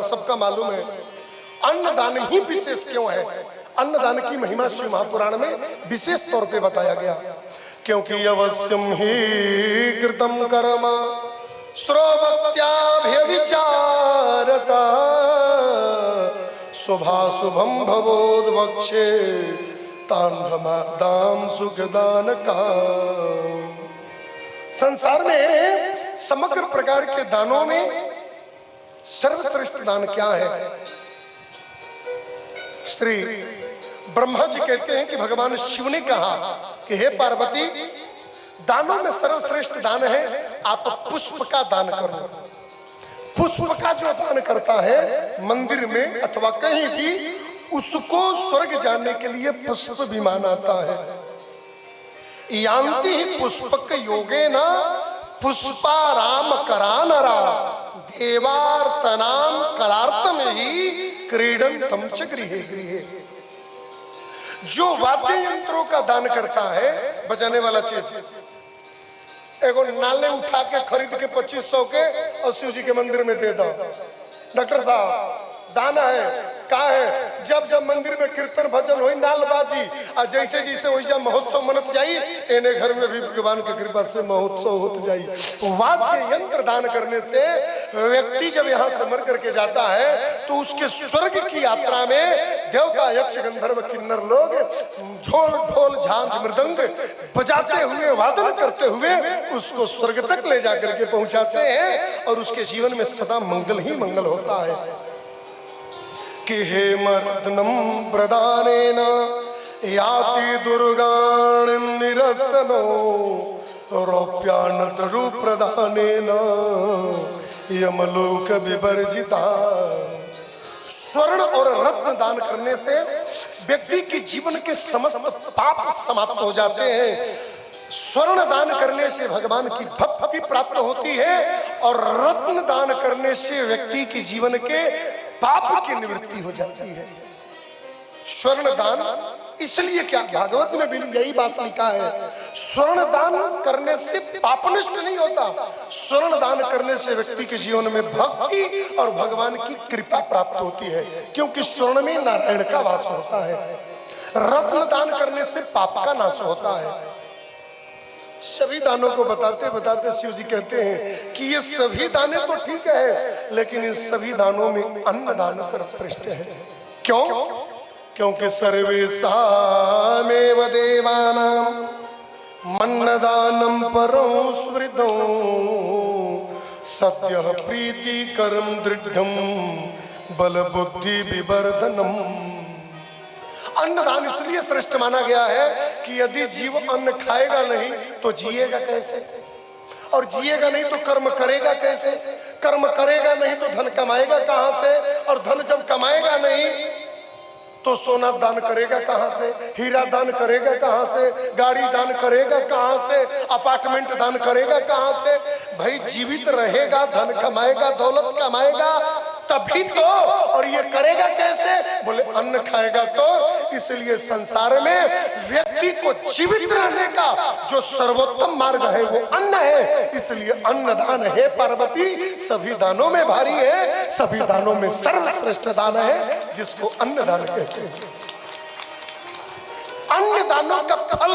सबका मालूम है। अन्नदान ही विशेष क्यों है? अन्नदान की महिमा शिव महापुराण में विशेष तौर पे बताया गया, क्योंकि अवश्यम ही कृतम कर्म श्रोभक्त्याभिविचारता शुभाशुभम भवोद्वक्षे तांधमादाम सुखदान का। संसार में समग्र प्रकार के दानों में सर्वश्रेष्ठ दान क्या है? श्री ब्रह्मा जी कहते हैं कि भगवान शिव ने कहा कि हे पार्वती, दानों में सर्वश्रेष्ठ दान है आप पुष्प का दान करो। पुष्प का जो दान करता है मंदिर में अथवा कहीं भी, उसको स्वर्ग जाने के लिए पुष्प विमान आता है। यान्ति ही पुष्पक योगेन पुष्पाराम करानरा देवार्तनाम करार्तम ही क्रीडंतम च गृहे गृहे। जो वाद्य यंत्रों का दान करता है, बजाने वाला चीज, एगो नाले उठा के खरीद के 2500 के और शिव जी के मंदिर में दे दो। डॉक्टर साहब दाना है का है? जब जब मंदिर में कीर्तन भजन हो नालबाजी और जैसे जैसे वैसा महोत्सव मनत जाई, एने घर में भी भगवान की कृपा से महोत्सव होत जाई। वाद्य यंत्र दान करने से व्यक्ति जब यहाँ से मर करके जाता है तो उसके स्वर्ग की यात्रा में देवता यक्ष गंधर्व किन्नर लोग झोल ढोल झांझ मृदंग बजाते हुए वादन करते हुए उसको स्वर्ग तक ले जाकर के पहुंचाते हैं और उसके जीवन में सदा मंगल ही मंगल होता है। कि हे मर्दनम प्रदानेन याति दुर्गाणिं निरस्तनो रौप्यानतरु प्रदानेन यमलोक विवर्जिता। स्वर्ण और रत्न दान करने से व्यक्ति के जीवन के समस्त पाप समाप्त हो जाते हैं। स्वर्ण दान करने से भगवान की भक्ति प्राप्त होती है और रत्न दान करने से व्यक्ति के जीवन के पाप की निवृत्ति हो जाती है। स्वर्ण दान इसलिए क्या, भागवत में भी यही बात लिखा है, स्वर्ण दान करने से पाप नष्ट नहीं होता, स्वर्ण दान करने से व्यक्ति के जीवन में भक्ति और भगवान की कृपा प्राप्त होती है, क्योंकि स्वर्ण में नारायण का वास होता है। रत्न दान करने से पाप का नाश होता है। सभी दानों को बताते बताते शिव जी कहते हैं कि ये सभी दाने तो ठीक है, लेकिन इन सभी दानों में अन्न दान सर्वश्रेष्ठ है। क्यों? क्योंकि सर्वेषामेव देवानां मन्नदानं परं स्मृतं सत्यः प्रीतिकरं दृढं बल बुद्धि विवर्धनम्। अन्नदान इसलिए श्रेष्ठ माना गया है कि यदि जीव अन्न खाएगा नहीं तो जिएगा कैसे, और जिएगा नहीं तो कर्म करेगा कैसे, कर्म करेगा नहीं तो धन कमाएगा कहां से, और धन जब कमाएगा नहीं तो सोना दान करेगा कहां से, हीरा दान करेगा कहां से, गाड़ी दान करेगा कहां से, अपार्टमेंट दान करेगा कहां से? भाई जीवित रहेगा, धन कमाएगा, दौलत कमाएगा तभी तो, और ये करेगा कैसे? बोले अन्न खाएगा तो। इसलिए संसार में व्यक्ति को जीवित रहने का जो सर्वोत्तम मार्ग है वो अन्न है। इसलिए अन्नदान है पार्वती सभी दानों में भारी है, सभी दानों में सर्वश्रेष्ठ दान है जिसको अन्नदान कहते हैं। अन्य दानों का फल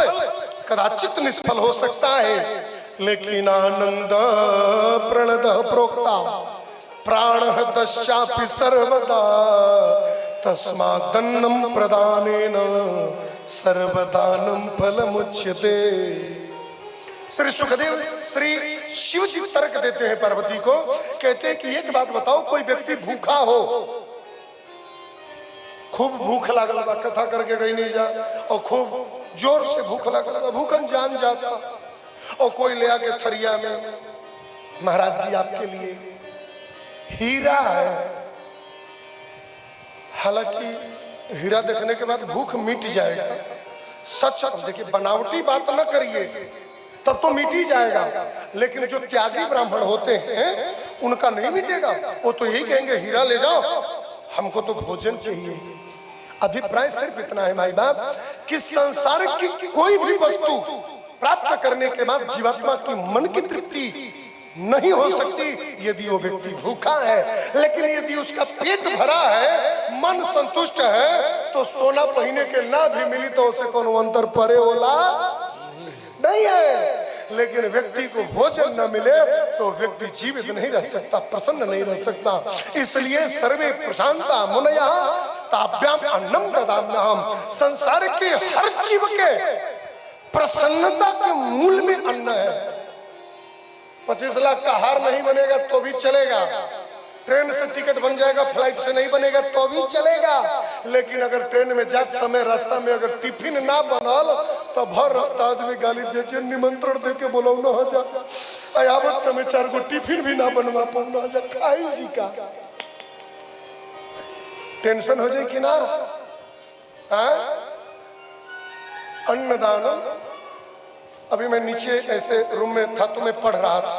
कदाचित निष्फल हो सकता है, लेकिन आनंद प्रणद प्रोक्ता प्राण दश्चापि सर्वदा तस्मादन्नं प्रदानेन सर्वदानं फलमुच्यते। श्री सुखदेव श्री शिव जी तर्क देते हैं पार्वती को, कहते हैं कि एक बात बताओ, कोई व्यक्ति भूखा हो, खूब भूख लागल बा, कथा करके कहीं नहीं जा, और खूब जोर से भूख लागल बा, भूखन जान जाता, और कोई ले आके थरिया में, महाराज जी आपके लिए हीरा है। हालांकि हीरा देखने के बाद भूख मिट जाएगा, सच देखिए, बनावटी बात न करिए तब तो मिट ही जाएगा, लेकिन जो त्यागी ब्राह्मण होते हैं उनका नहीं मिटेगा। वो तो यही कहेंगे हीरा ले जाओ, हमको तो भोजन चाहिए। अभिप्राय सिर्फ इतना है भाई बाप कि संसार की कोई भी वस्तु प्राप्त करने के बाद जीवात्मा की मन की तृप्ति नहीं हो सकती यदि वो व्यक्ति भूखा है। लेकिन यदि उसका पेट भरा है, मन संतुष्ट है, तो सोना पहने के ना भी मिली तो उसे कोनो अंतर परे होला नहीं है। लेकिन व्यक्ति को भोजन न मिले तो व्यक्ति जीवित नहीं रह सकता, प्रसन्न नहीं रह सकता। इसलिए सर्वे प्रशांता मुनयः स्ताभ्याम अन्नम ददाम्यहम्। संसार के हर जीव के प्रसन्नता के मूल में अन्न है। 25 लाख का हार नहीं बनेगा तो भी चलेगा, ट्रेन से टिकट बन जाएगा, फ्लाइट से नहीं बनेगा तो भी चलेगा। लेकिन अगर ट्रेन में जाते समय रास्ता में अगर टिफिन ना बनल तो भर रास्ता आदमी गाली दे, निमंत्रण दे के बोलो न हो जा, आवत समय 4 गो टिफिन भी ना बनवा पाऊंगा जा, खाई जी का टेंशन हो जाए कि ना। अन्नदान। अभी मैं नीचे ऐसे रूम में था तो मैं पढ़ रहा था,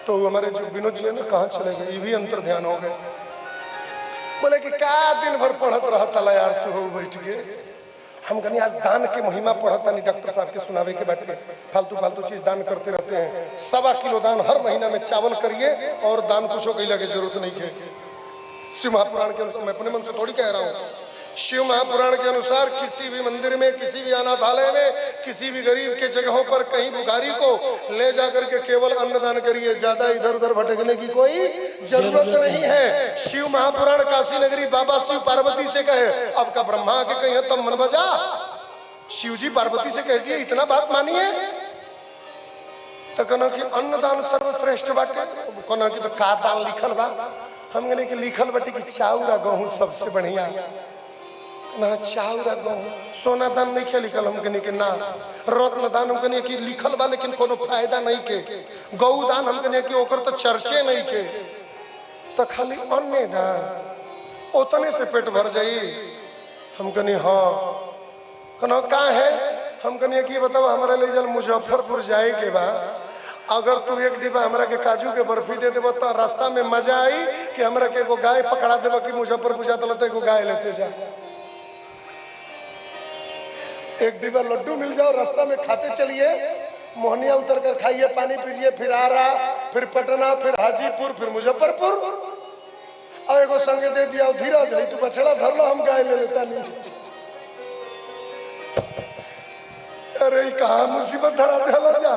तो हमारे जो विनोद जी है ना, कहाँ चले गए, ये भी अंतर ध्यान हो गए। बोले कि क्या दिन भर पढ़त रहा तला यार तू हो बैठ के। हम कहीं आज दान के महिमा पढ़ता नहीं, डॉक्टर साहब के सुनावे के बैठ के फालतू फालतू चीज दान करते रहते हैं। 1.25 किलो दान हर महीना में चावल करिए और दान कुछ हो कहीं की जरूरत नहीं है। शिव महापुराण के अनुसार, मैं अपने मन से थोड़ी कह रहा हूँ, शिव महापुराण के अनुसार किसी भी मंदिर में, किसी भी अनाथालय में, किसी भी गरीब के जगहों पर कहीं भिखारी को ले जाकर के केवल अन्नदान करिए, ज्यादा इधर उधर भटकने की कोई जरूरत नहीं है। शिव महापुराण काशी नगरी बाबा शिव पार्वती से कहे, अब का ब्रह्मा के कहीं तब मन बजा। शिव जी पार्वती से कह दिए इतना बात मानिए तो कहना कि अन्नदान सर्वश्रेष्ठ बाटे। कहना कि तो का दान लिखल बा, हम कहने कि लिखल बाटे कि चाउर गेहूं सबसे बढ़िया ना, चाउर गेहूं। सोना दान नहीं क्या लिखल, हम कहने कि ना। रत्न दान हम कहने कि लिखल बा लेकिन कोनो फायदा नहीं के। गौ दान हम कहने कि ओकर तो चर्चे नहीं के। तो खाली अन्न दान उतने से पेट भर जाई। हम कहने हाँ। कहना का है, हम कहने कि बताओ हमारे ले जल मुजफ्फरपुर जाए के बा, अगर तू 1 डिब्बा हमरा के काजू के बर्फी दे देबो तो रास्ता में मजा आई कि हमरा के एगो गाय पकड़ा देबो कि मुजफ्फरपुर जाते लते एगो गाय लेते जा। 1 डिब्बा लड्डू मिल जाओ, रास्ता में खाते चलिए, मोहनिया उतर कर खाइए, पानी पीजिए, फिर आरा, फिर पटना, फिर हाजीपुर, फिर मुजफ्फरपुर। और एगो संगे दे दिया, धीरज है तू बछड़ा धर लो, हम गाय ले लेता नहीं। अरे कहाँ मुसीबत धरा दे जा।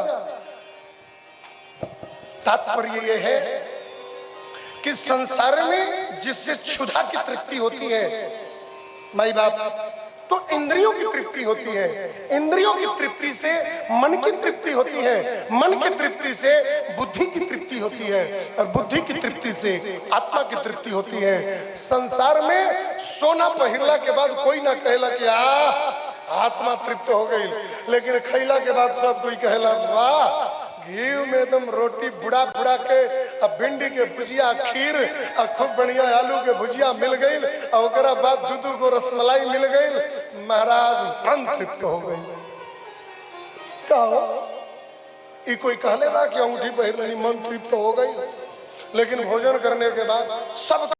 तात्पर्य यह है कि संसार में जिससे क्षुधा की तृप्ति होती है माई बाप, तो इंद्रियों की तृप्ति होती है। इंद्रियों की तृप्ति से मन की तृप्ति होती है, मन की तृप्ति से बुद्धि की तृप्ति होती है, और बुद्धि की तृप्ति से आत्मा की तृप्ति होती है। संसार में सोना पहिरला के बाद कोई ना कहला कि आत्मा तृप्त हो गई, लेकिन खैला के बाद सब कोई कहला वाह, घी में एकदम रोटी बुड़ा बुड़ा के, अब भिंडी के भुजिया, खीर, और खूब बढ़िया आलू के भुजिया मिल गई, और बाद 2 गो रसमलाई मिल गई, महाराज मन तृप्त हो गई। कहो ये कोई कहले बा कि अंगूठी पहिर लेनी मन तृप्त हो गई, लेकिन भोजन करने के बाद सब